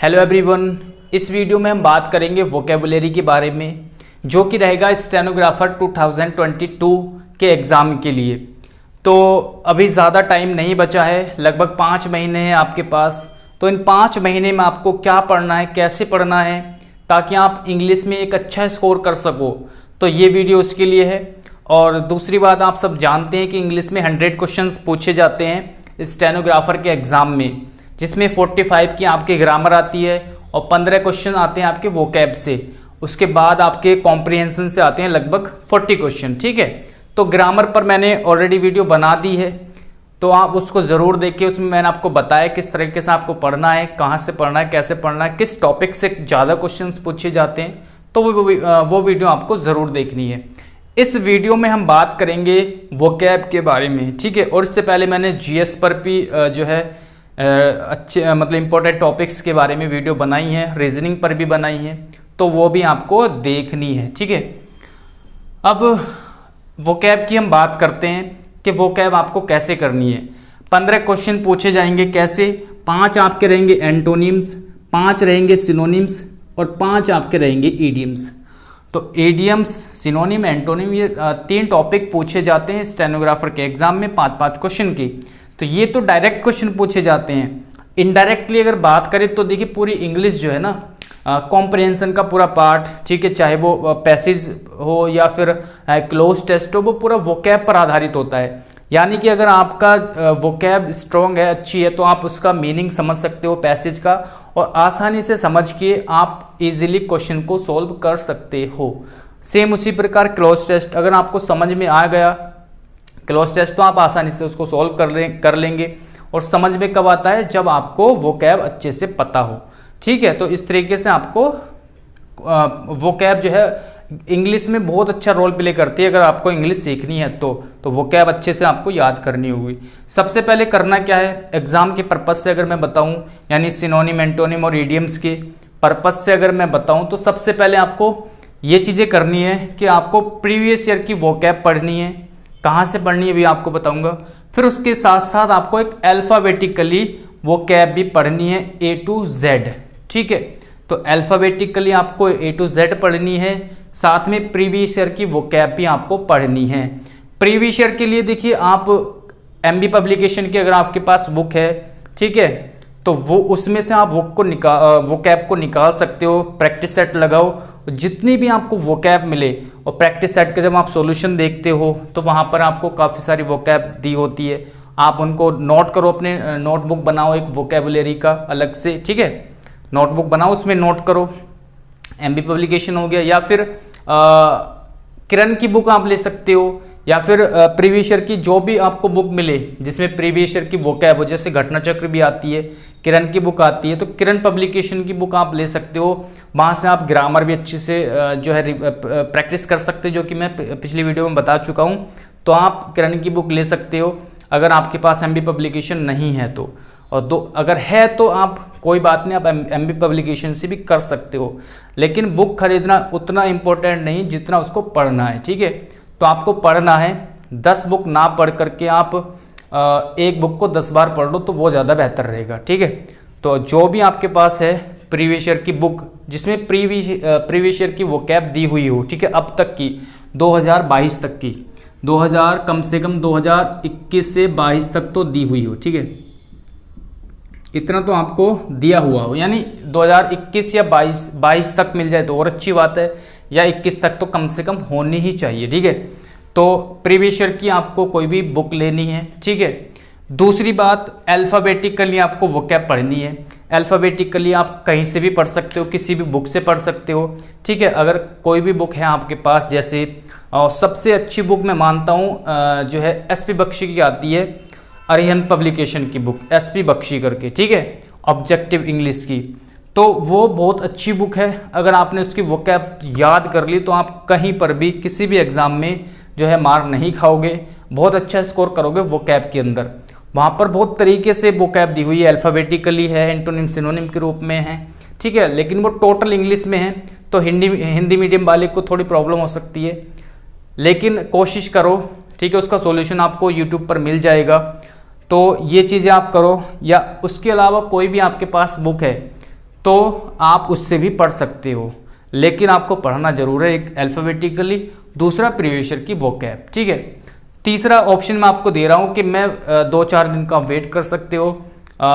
Hello everyone, इस video में हम बात करेंगे वोकेबुलरी के बारे में जो कि रहेगा स्टेनोग्राफर 2022 के एग्ज़ाम के लिए। तो अभी ज़्यादा टाइम नहीं बचा है, लगभग 5 महीने हैं आपके पास। तो इन 5 महीने में आपको क्या पढ़ना है, कैसे पढ़ना है ताकि आप इंग्लिश में एक अच्छा स्कोर कर सको, तो ये वीडियो उसके लिए है। और दूसरी बात, आप सब जानते हैं कि इंग्लिश में 100 क्वेश्चंस पूछे जाते हैं स्टेनोग्राफर के एग्ज़ाम में, जिसमें 45 की आपकी ग्रामर आती है और 15 क्वेश्चन आते हैं आपके वोकैब से। उसके बाद आपके कॉम्प्रिहेंशन से आते हैं लगभग 40 क्वेश्चन। ठीक है, तो ग्रामर पर मैंने ऑलरेडी वीडियो बना दी है, तो आप उसको ज़रूर देखिए। उसमें मैंने आपको बताया किस तरीके से आपको पढ़ना है, कहाँ से पढ़ना है, कैसे पढ़ना है, किस टॉपिक से ज़्यादा क्वेश्चंस पूछे जाते हैं, तो वो वीडियो आपको ज़रूर देखनी है। इस वीडियो में हम बात करेंगे वोकैब के बारे में, ठीक है। और इससे पहले मैंने जीएस पर भी जो है अच्छे मतलब इम्पोर्टेंट टॉपिक्स के बारे में वीडियो बनाई है, रीजनिंग पर भी बनाई है, तो वो भी आपको देखनी है, ठीक है। अब वोकैब की हम बात करते हैं कि वोकैब आपको कैसे करनी है। 15 क्वेश्चन पूछे जाएंगे। कैसे? 5 आपके रहेंगे एंटोनिम्स, 5 रहेंगे सिनोनिम्स और 5 आपके रहेंगे ईडियम्स। तो ईडियम्स, सिनोनिम, एंटोनिम, ये 3 टॉपिक पूछे जाते हैं स्टेनोग्राफर के एग्जाम में 5-5 क्वेश्चन की। तो ये तो डायरेक्ट क्वेश्चन पूछे जाते हैं। इनडायरेक्टली अगर बात करें तो देखिए पूरी इंग्लिश जो है ना, कॉम्प्रिहेंशन का पूरा पार्ट, ठीक है, चाहे वो पैसेज हो या फिर क्लोज टेस्ट हो, वो पूरा वोकैब पर आधारित होता है। यानी कि अगर आपका वोकैब स्ट्रॉन्ग है, अच्छी है, तो आप उसका मीनिंग समझ सकते हो पैसेज का, और आसानी से समझ के आप इजीली क्वेश्चन को सॉल्व कर सकते हो। सेम उसी प्रकार क्लोज टेस्ट, अगर आपको समझ में आ गया क्लोज टेस्ट, तो आप आसानी से उसको सॉल्व कर लेंगे। और समझ में कब आता है? जब आपको वोकैब अच्छे से पता हो, ठीक है। तो इस तरीके से आपको वोकैब जो है इंग्लिश में बहुत अच्छा रोल प्ले करती है। अगर आपको इंग्लिश सीखनी है तो वोकैब अच्छे से आपको याद करनी होगी। सबसे पहले करना क्या है, एग्जाम के पर्पस से अगर मैं बताऊं, यानी सिनोनिम, एंटोनिम और ईडियम्स के पर्पस से अगर मैं बताऊं, तो सबसे पहले आपको ये चीज़ें करनी है कि आपको प्रीवियस ईयर की वोकैब पढ़नी है। कहाँ से पढ़नी है भी आपको बताऊंगा। फिर उसके साथ साथ आपको एक अल्फ़ाबेटिकली वोकैब भी पढ़नी है, A to Z, ठीक है। तो अल्फ़ाबेटिकली आपको A to Z पढ़नी है, साथ में प्रीवियस ईयर की वोकैब भी आपको पढ़नी है। प्रीवियस ईयर के लिए देखिए, आप MB पब्लिकेशन की अगर आपके पास बुक है, ठीक है, तो वो उसमें से आप वोकैब को निकाल सकते हो। प्रैक्टिस सेट लगाओ, जितनी भी आपको वोकैब मिले, और प्रैक्टिस सेट के जब आप सॉल्यूशन देखते हो तो वहाँ पर आपको काफ़ी सारी वोकैब दी होती है। आप उनको नोट करो, अपने नोटबुक बनाओ एक वोकैबुलरी का अलग से, ठीक है, नोटबुक बनाओ, उसमें नोट करो। MB पब्लिकेशन हो गया, या फिर किरण की बुक आप ले सकते हो, या फिर प्रीवियस ईयर की जो भी आपको बुक मिले जिसमें प्रीवियस ईयर की वोकैब हो, जैसे घटना चक्र भी आती है, किरण की बुक आती है, तो किरण पब्लिकेशन की बुक आप ले सकते हो। वहाँ से आप ग्रामर भी अच्छे से जो है प्रैक्टिस कर सकते हो, जो कि मैं पिछली वीडियो में बता चुका हूँ। तो आप किरण की बुक ले सकते हो अगर आपके पास MB पब्लिकेशन नहीं है तो। और अगर है तो आप कोई बात नहीं, आप MB पब्लिकेशन से भी कर सकते हो। लेकिन बुक खरीदना उतना इम्पोर्टेंट नहीं जितना उसको पढ़ना है, ठीक है। तो आपको पढ़ना है, 10 बुक ना पढ़ करके आप एक बुक को 10 बार पढ़ लो, तो वो ज़्यादा बेहतर रहेगा, ठीक है। तो जो भी आपके पास है प्रीवियस ईयर की बुक, जिसमें प्रीवियस ईयर की वोकैब दी हुई हो, ठीक है, अब तक की 2022 तक की, 2000 कम से कम 2021 से 22 तक तो दी हुई हो, ठीक है, इतना तो आपको दिया हुआ हो। यानी 2021 या 22 तक मिल जाए तो और अच्छी बात है, या 21 तक तो कम से कम होनी ही चाहिए, ठीक है। तो प्रीवियस ईयर की आपको कोई भी बुक लेनी है, ठीक है। दूसरी बात, अल्फ़ाबेटिकली आपको वोकैब पढ़नी है। अल्फ़ाबेटिकली आप कहीं से भी पढ़ सकते हो, किसी भी बुक से पढ़ सकते हो, ठीक है। अगर कोई भी बुक है आपके पास, जैसे सबसे अच्छी बुक मैं मानता हूँ जो है SP बख्शी की आती है, अरिहंत पब्लिकेशन की बुक, SP बख्शी करके, ठीक है, ऑब्जेक्टिव इंग्लिश की, तो वो बहुत अच्छी बुक है। अगर आपने उसकी वोकैब याद कर ली तो आप कहीं पर भी किसी भी एग्ज़ाम में जो है मार नहीं खाओगे, बहुत अच्छा स्कोर करोगे वोकैब के अंदर। वहाँ पर बहुत तरीके से वोकैब दी हुई है, अल्फ़ाबेटिकली है, एंटोनिम सिनोनिम के रूप में है, ठीक है, लेकिन वो टोटल इंग्लिश में है। तो हिंदी मीडियम वाले को थोड़ी प्रॉब्लम हो सकती है, लेकिन कोशिश करो, ठीक है। उसका सॉल्यूशन आपको यूट्यूब पर मिल जाएगा, तो ये चीज़ें आप करो। या उसके अलावा कोई भी आपके पास बुक है तो आप उससे भी पढ़ सकते हो, लेकिन आपको पढ़ना जरूर है, एक अल्फ़ाबेटिकली, दूसरा प्रीवियस ईयर की वोकैब, ठीक है। तीसरा ऑप्शन मैं आपको दे रहा हूँ कि मैं 2-4 दिन का वेट कर सकते हो।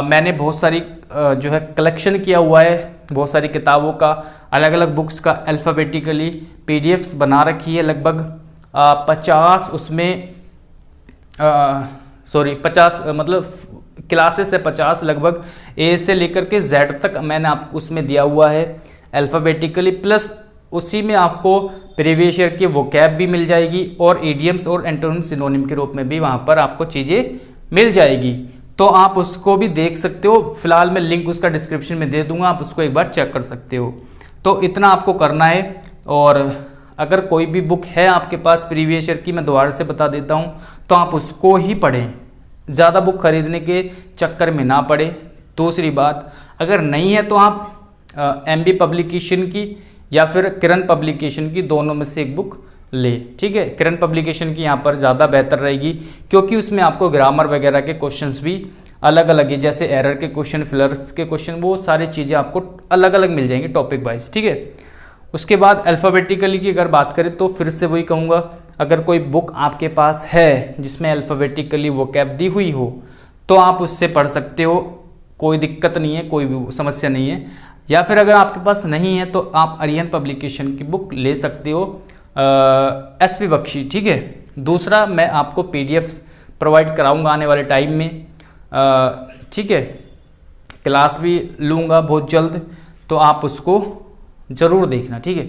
मैंने बहुत सारी जो है कलेक्शन किया हुआ है, बहुत सारी किताबों का, अलग अलग बुक्स का अल्फ़ाबेटिकली पीडीएफ्स बना रखी है, लगभग 50 उसमें 50 मतलब क्लासेस है 50 लगभग, ए से लेकर के जेड तक मैंने आपको उसमें दिया हुआ है अल्फ़ाबेटिकली, प्लस उसी में आपको प्रीवियस ईयर की वोकैब भी मिल जाएगी और इडियम्स और एंटोनिम सिनोनिम के रूप में भी वहाँ पर आपको चीज़ें मिल जाएगी, तो आप उसको भी देख सकते हो। फिलहाल मैं लिंक उसका डिस्क्रिप्शन में दे दूंगा, आप उसको एक बार चेक कर सकते हो। तो इतना आपको करना है। और अगर कोई भी बुक है आपके पास प्रीवियस ईयर की, मैं दोबारा से बता देता हूँ, तो आप उसको ही पढ़ें, ज़्यादा बुक खरीदने के चक्कर में ना पड़े। दूसरी बात, अगर नहीं है तो आप एमबी पब्लिकेशन की या फिर किरण पब्लिकेशन की, दोनों में से एक बुक ले, ठीक है। किरण पब्लिकेशन की यहाँ पर ज़्यादा बेहतर रहेगी, क्योंकि उसमें आपको ग्रामर वगैरह के क्वेश्चंस भी अलग अलग है, जैसे एरर के क्वेश्चन, फिलर्स के क्वेश्चन, वो सारी चीज़ें आपको अलग अलग मिल जाएंगी टॉपिक वाइज, ठीक है। उसके बाद अल्फ़ाबेटिकली की अगर बात करें तो फिर से वही कहूँगा, अगर कोई बुक आपके पास है जिसमें अल्फ़ाबेटिकली वोकैब दी हुई हो तो आप उससे पढ़ सकते हो, कोई दिक्कत नहीं है, कोई भी समस्या नहीं है। या फिर अगर आपके पास नहीं है तो आप आर्यन पब्लिकेशन की बुक ले सकते हो, एसपी बख्शी, ठीक है। दूसरा, मैं आपको पीडीएफ्स प्रोवाइड कराऊंगा आने वाले टाइम में, ठीक है। क्लास भी लूँगा बहुत जल्द, तो आप उसको ज़रूर देखना, ठीक है।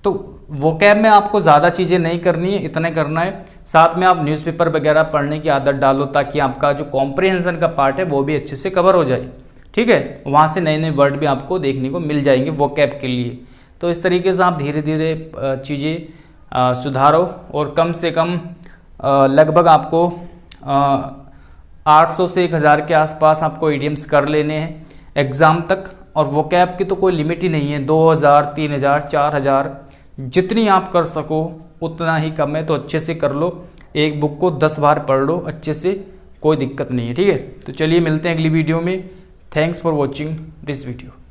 तो वोकैब में आपको ज़्यादा चीज़ें नहीं करनी है, इतने करना है। साथ में आप न्यूज़पेपर वगैरह पढ़ने की आदत डालो, ताकि आपका जो कॉम्प्रिहेंशन का पार्ट है वो भी अच्छे से कवर हो जाए, ठीक है। वहाँ से नए नए वर्ड भी आपको देखने को मिल जाएंगे वोकैब के लिए। तो इस तरीके से आप धीरे धीरे चीज़ें सुधारो, और कम से कम लगभग आपको 800 से 1000 के आसपास आपको इडियम्स कर लेने हैं एग्ज़ाम तक। और वोकैब की तो कोई लिमिट ही नहीं है, 2000, 3000, 4000, जितनी आप कर सको उतना ही कम है, तो अच्छे से कर लो। एक बुक को 10 बार पढ़ लो अच्छे से, कोई दिक्कत नहीं है, ठीक है। तो चलिए मिलते हैं अगली वीडियो में। Thanks for watching this video.